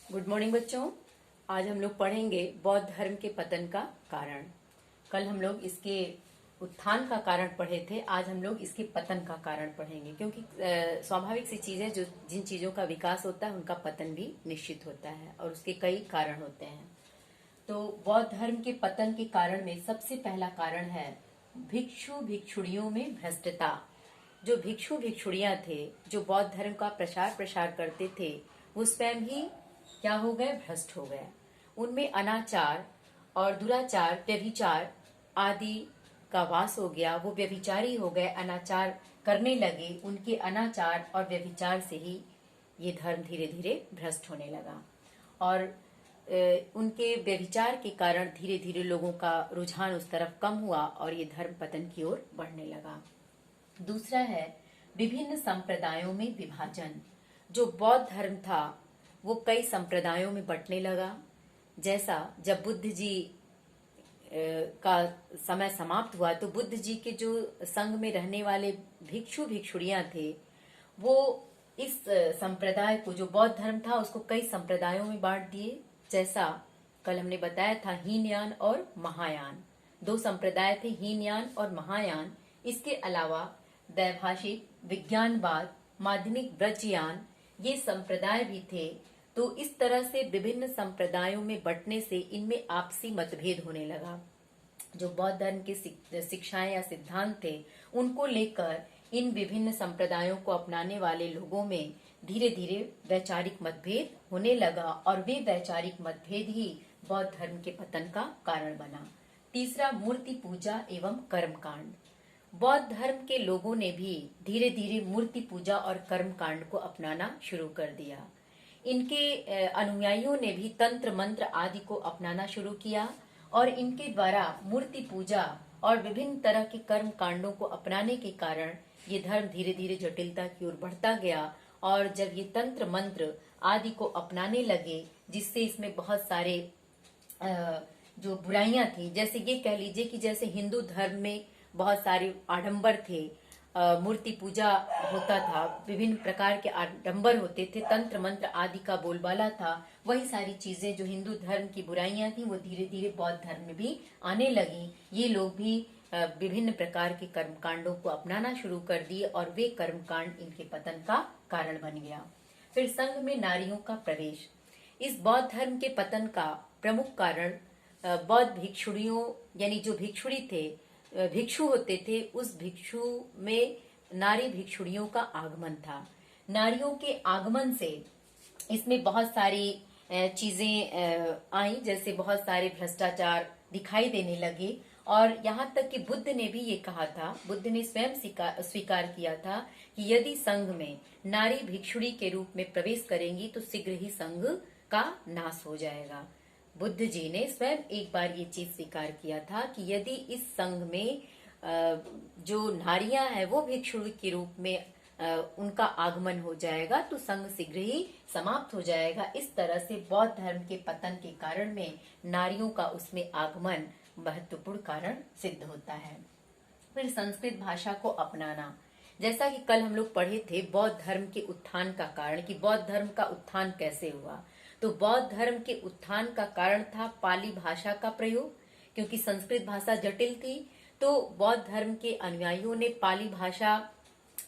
Good morning बच्चों। आज हम लोग पढ़ेंगे बौद्ध धर्म के पतन का कारण। कल हम लोग इसके उत्थान का कारण पढ़े थे, आज हम लोग इसके पतन का कारण पढ़ेंगे, क्योंकि स्वाभाविक सी चीज है, जो जिन चीजों का विकास होता है उनका पतन भी निश्चित होता है और उसके कई कारण होते हैं। तो बौद्ध धर्म के पतन के कारण में सबसे पहला कारण है भिक्षु भिक्षुणियों में भ्रष्टता। जो भिक्षु भिक्षुणियां थे, जो बौद्ध धर्म का प्रसार करते थे, वो स्वयं ही क्या हो गए, भ्रष्ट हो गए। उनमें अनाचार और दुराचार, व्यभिचार आदि का वास हो गया। वो व्यभिचारी हो गए, अनाचार करने लगे। उनके अनाचार और व्यभिचार से ही ये धर्म धीरे धीरे भ्रष्ट होने लगा और उनके व्यभिचार के कारण धीरे धीरे लोगों का रुझान उस तरफ कम हुआ और ये धर्म पतन की ओर बढ़ने लगा। दूसरा है विभिन्न संप्रदायों में विभाजन। जो बौद्ध धर्म था वो कई संप्रदायों में बंटने लगा। जैसा जब बुद्ध जी का समय समाप्त हुआ तो बुद्ध जी के जो संघ में रहने वाले भिक्षु भिक्षुणियां थे, वो इस संप्रदाय को, जो बौद्ध धर्म था, उसको कई संप्रदायों में बांट दिए। जैसा कल हमने बताया था, हीनयान और महायान, दो संप्रदाय थे, हीनयान और महायान। इसके अलावा दैभाषिक, विज्ञानवाद, माध्यमिक ब्रजयान, ये संप्रदाय भी थे। तो इस तरह से विभिन्न संप्रदायों में बंटने से इनमें आपसी मतभेद होने लगा। जो बौद्ध धर्म के शिक्षाएं या सिद्धांत थे, उनको लेकर इन विभिन्न संप्रदायों को अपनाने वाले लोगों में धीरे धीरे वैचारिक मतभेद होने लगा और वे वैचारिक मतभेद ही बौद्ध धर्म के पतन का कारण बना। तीसरा, मूर्ति पूजा एवं कर्मकांड। बौद्ध धर्म के लोगों ने भी धीरे धीरे मूर्ति पूजा और कर्मकांड को अपनाना शुरू कर दिया। इनके अनुयायियों ने भी तंत्र मंत्र आदि को अपनाना शुरू किया और इनके द्वारा मूर्ति पूजा और विभिन्न तरह के कर्म कांडों को अपनाने के कारण ये धर्म धीरे धीरे जटिलता की ओर बढ़ता गया। और जब ये तंत्र मंत्र आदि को अपनाने लगे, जिससे इसमें बहुत सारे जो बुराइयां थी, जैसे ये कह लीजिए कि जैसे हिंदू धर्म में बहुत सारे आडंबर थे, मूर्ति पूजा होता था, विभिन्न प्रकार के आडंबर होते थे, तंत्र मंत्र आदि का बोलबाला था, वही सारी चीजें जो हिंदू धर्म की बुराइयां थी वो धीरे धीरे बौद्ध धर्म में भी आने लगी। ये लोग भी विभिन्न प्रकार के कर्मकांडों को अपनाना शुरू कर दिए और वे कर्मकांड इनके पतन का कारण बन गया। फिर संघ में नारियों का प्रवेश। इस बौद्ध धर्म के पतन का प्रमुख कारण बौद्ध भिक्षुणियों, यानी जो भिक्षुणी थे, भिक्षु होते थे, उस भिक्षु में नारी भिक्षुणियों का आगमन था। नारियों के आगमन से इसमें बहुत सारी चीजें आई, जैसे बहुत सारे भ्रष्टाचार दिखाई देने लगे और यहाँ तक कि बुद्ध ने भी ये कहा था, बुद्ध ने स्वयं स्वीकार किया था कि यदि संघ में नारी भिक्षुणी के रूप में प्रवेश करेंगी तो शीघ्र ही संघ का नाश हो जाएगा। बुद्ध जी ने स्वयं एक बार ये चीज स्वीकार किया था कि यदि इस संघ में जो नारियां हैं वो भिक्षु के रूप में उनका आगमन हो जाएगा तो संघ शीघ्र ही समाप्त हो जाएगा। इस तरह से बौद्ध धर्म के पतन के कारण में नारियों का उसमें आगमन महत्वपूर्ण कारण सिद्ध होता है। फिर संस्कृत भाषा को अपनाना। जैसा कि कल हम लोग पढ़े थे बौद्ध धर्म के उत्थान का कारण, कि बौद्ध धर्म का उत्थान कैसे हुआ। तो बौद्ध धर्म के उत्थान का कारण था पाली भाषा का प्रयोग, क्योंकि संस्कृत भाषा जटिल थी। तो बौद्ध धर्म के अनुयायियों ने पाली भाषा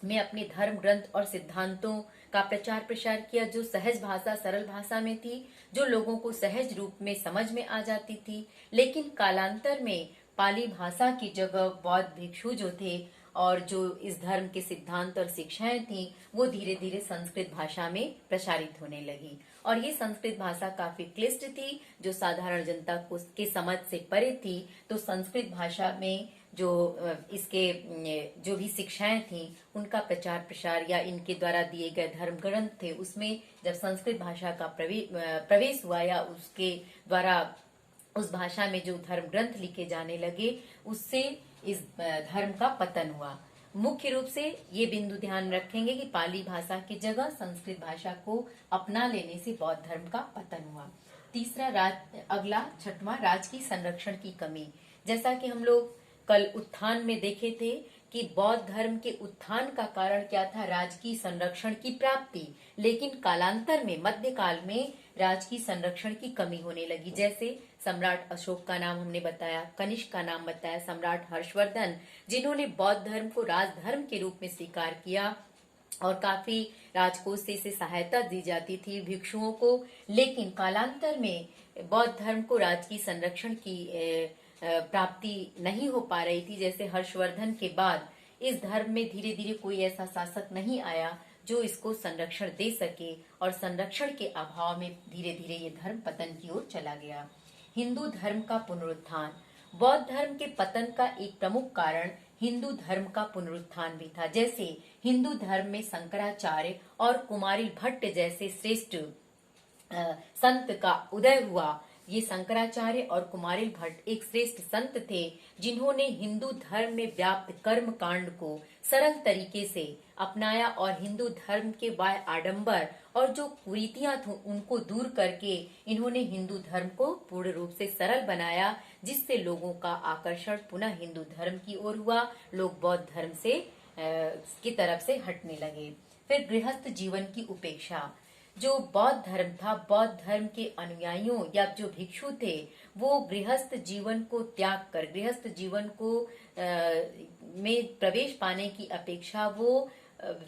में अपने धर्म ग्रंथ और सिद्धांतों का प्रचार प्रसार किया, जो सहज भाषा, सरल भाषा में थी, जो लोगों को सहज रूप में समझ में आ जाती थी। लेकिन कालांतर में पाली भाषा की जगह बौद्ध भिक्षु जो थे और जो इस धर्म के सिद्धांत और शिक्षाएं थी, वो धीरे धीरे संस्कृत भाषा में प्रसारित होने लगी। और ये संस्कृत भाषा काफी क्लिष्ट थी, जो साधारण जनता को के समझ से परे थी। तो संस्कृत भाषा में जो इसके जो भी शिक्षाएं थी, उनका प्रचार प्रसार या इनके द्वारा दिए गए धर्म ग्रंथ थे, उसमें जब संस्कृत भाषा का प्रवेश हुआ या उसके द्वारा उस भाषा में जो धर्म ग्रंथ लिखे जाने लगे, उससे इस धर्म का पतन हुआ। मुख्य रूप से ये बिंदु ध्यान रखेंगे कि पाली भाषा की जगह संस्कृत भाषा को अपना लेने से बौद्ध धर्म का पतन हुआ। तीसरा, अगला छठवां, राजकीय संरक्षण की कमी। जैसा कि हम लोग कल उत्थान में देखे थे कि बौद्ध धर्म के उत्थान का कारण क्या था, राजकीय संरक्षण की प्राप्ति। लेकिन कालांतर में, मध्यकाल में राजकीय संरक्षण की कमी होने लगी। जैसे सम्राट अशोक का नाम हमने बताया, कनिष्क का नाम बताया, सम्राट हर्षवर्धन, जिन्होंने बौद्ध धर्म को राजधर्म के रूप में स्वीकार किया और काफी राजकोष से इसे सहायता दी जाती थी भिक्षुओं को। लेकिन कालांतर में बौद्ध धर्म को राजकीय संरक्षण की प्राप्ति नहीं हो पा रही थी। जैसे हर्षवर्धन के बाद इस धर्म में धीरे धीरे कोई ऐसा शासक नहीं आया जो इसको संरक्षण दे सके, और संरक्षण के अभाव में धीरे धीरे ये धर्म पतन की ओर चला गया। हिंदू धर्म का पुनरुत्थान। बौद्ध धर्म के पतन का एक प्रमुख कारण हिंदू धर्म का पुनरुत्थान भी था। जैसे हिंदू धर्म में शंकराचार्य और कुमारिल भट्ट जैसे श्रेष्ठ संत का उदय हुआ। ये शंकराचार्य और कुमारिल भट्ट एक श्रेष्ठ संत थे जिन्होंने हिंदू धर्म में व्याप्त कर्म कांड को सरल तरीके से अपनाया और हिंदू धर्म के बाह्य आडंबर और जो कुरीतियां थी उनको दूर करके इन्होंने हिंदू धर्म को पूर्ण रूप से सरल बनाया, जिससे लोगों का आकर्षण पुनः हिंदू धर्म की ओर हुआ। लोग बौद्ध धर्म से की तरफ से हटने लगे। फिर गृहस्थ जीवन की उपेक्षा। जो बौद्ध धर्म था, बौद्ध धर्म के अनुयायियों या जो भिक्षु थे, वो गृहस्थ जीवन को त्याग कर गृहस्थ जीवन को में प्रवेश पाने की अपेक्षा वो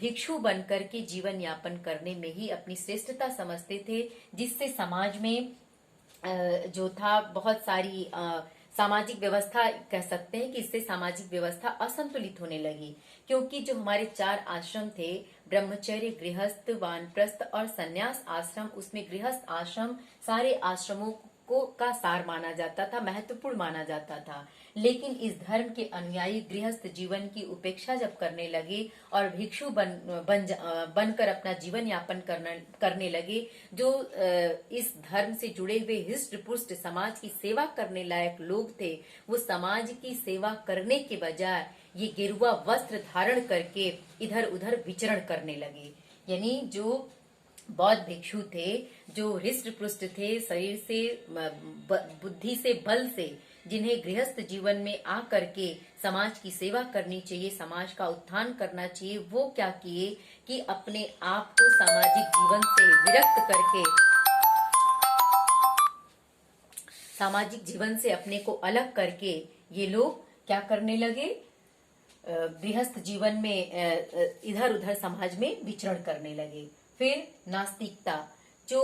भिक्षु बनकर के जीवन यापन करने में ही अपनी श्रेष्ठता समझते थे, जिससे समाज में जो था बहुत सारी सामाजिक व्यवस्था, कह सकते हैं कि इससे सामाजिक व्यवस्था असंतुलित होने लगी। क्योंकि जो हमारे 4 आश्रम थे, ब्रह्मचर्य, गृहस्थ, वानप्रस्थ और संन्यास आश्रम, उसमें गृहस्थ आश्रम सारे आश्रमों को का सार माना जाता था, महत्वपूर्ण माना जाता था। लेकिन इस धर्म के अनुयायी गृहस्थ जीवन की उपेक्षा जब करने लगे और भिक्षु बनकर अपना जीवन यापन करने लगे, जो इस धर्म से जुड़े हुए हिष्ट पुष्ट समाज की सेवा करने लायक लोग थे, वो समाज की सेवा करने के बजाय ये गेरुआ वस्त्र धारण करके इधर उधर विचरण करने लगे। यानी जो बौद्ध भिक्षु थे, जो हृष्ट पुष्ट थे, शरीर से, बुद्धि से, बल से, जिन्हें गृहस्थ जीवन में आकर के समाज की सेवा करनी चाहिए, समाज का उत्थान करना चाहिए, वो क्या किए कि अपने आप को सामाजिक जीवन से विरक्त करके, सामाजिक जीवन से अपने को अलग करके ये लोग क्या करने लगे, गृहस्थ जीवन में इधर उधर समाज में विचरण करने लगे। फिर नास्तिकता। जो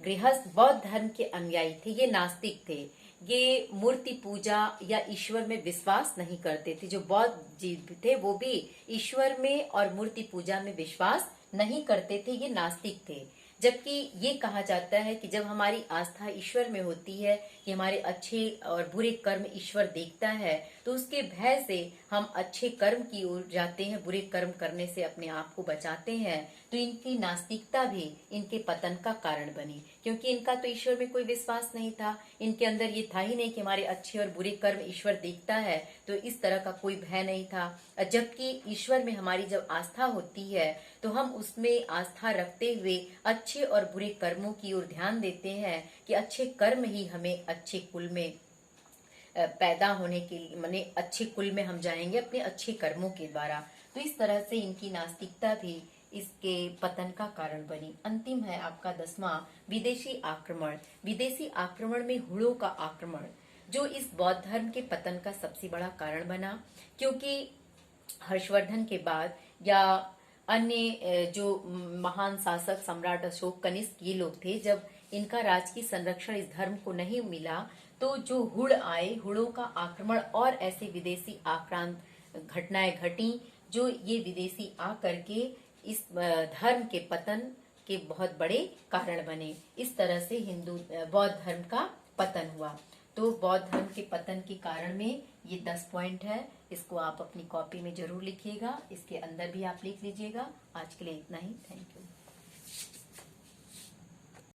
गृहस्थ बौद्ध धर्म के अनुयायी थे, ये नास्तिक थे, ये मूर्ति पूजा या ईश्वर में विश्वास नहीं करते थे। जो बौद्ध जीव थे वो भी ईश्वर में और मूर्ति पूजा में विश्वास नहीं करते थे, ये नास्तिक थे। जबकि ये कहा जाता है कि जब हमारी आस्था ईश्वर में होती है कि हमारे अच्छे और बुरे कर्म ईश्वर देखता है, तो उसके भय से हम अच्छे कर्म की ओर जाते हैं, बुरे कर्म करने से अपने आप को बचाते हैं। तो इनकी नास्तिकता भी इनके पतन का कारण बनी, क्योंकि इनका तो ईश्वर में कोई विश्वास नहीं था। इनके अंदर ये था ही नहीं कि हमारे अच्छे और बुरे कर्म ईश्वर देखता है, तो इस तरह का कोई भय नहीं था। जबकि ईश्वर में हमारी जब आस्था होती है तो हम उसमें आस्था रखते हुए अच्छे और बुरे कर्मों की ओर ध्यान देते हैं कि अच्छे कर्म ही हमें अच्छे कुल में पैदा होने के लिए, माने अच्छे कुल में हम जाएंगे अपने अच्छे कर्मों के द्वारा। तो इस तरह से इनकी नास्तिकता भी इसके पतन का कारण बनी। अंतिम है आपका 10वां, विदेशी आक्रमण। विदेशी आक्रमण में हुड़ों का आक्रमण, जो इस बौद्ध धर्म के पतन का सबसे बड़ा कारण बना। क्योंकि हर्षवर्धन के बाद या अन्य जो महान शासक सम्राट अशोक, कनिष्क, ये लोग थे, जब इनका राजकीय संरक्षण इस धर्म को नहीं मिला, तो जो हुड़ आए, हुड़ों का आक्रमण और ऐसे विदेशी आक्रांत घटनाएं घटी, जो ये विदेशी आकर के इस धर्म के पतन के बहुत बड़े कारण बने। इस तरह से बौद्ध धर्म का पतन हुआ। तो बौद्ध धर्म के पतन के कारण में ये 10 पॉइंट है। इसको आप अपनी कॉपी में जरूर लिखिएगा, इसके अंदर भी आप लिख लीजिएगा। आज के लिए इतना ही। Thank you.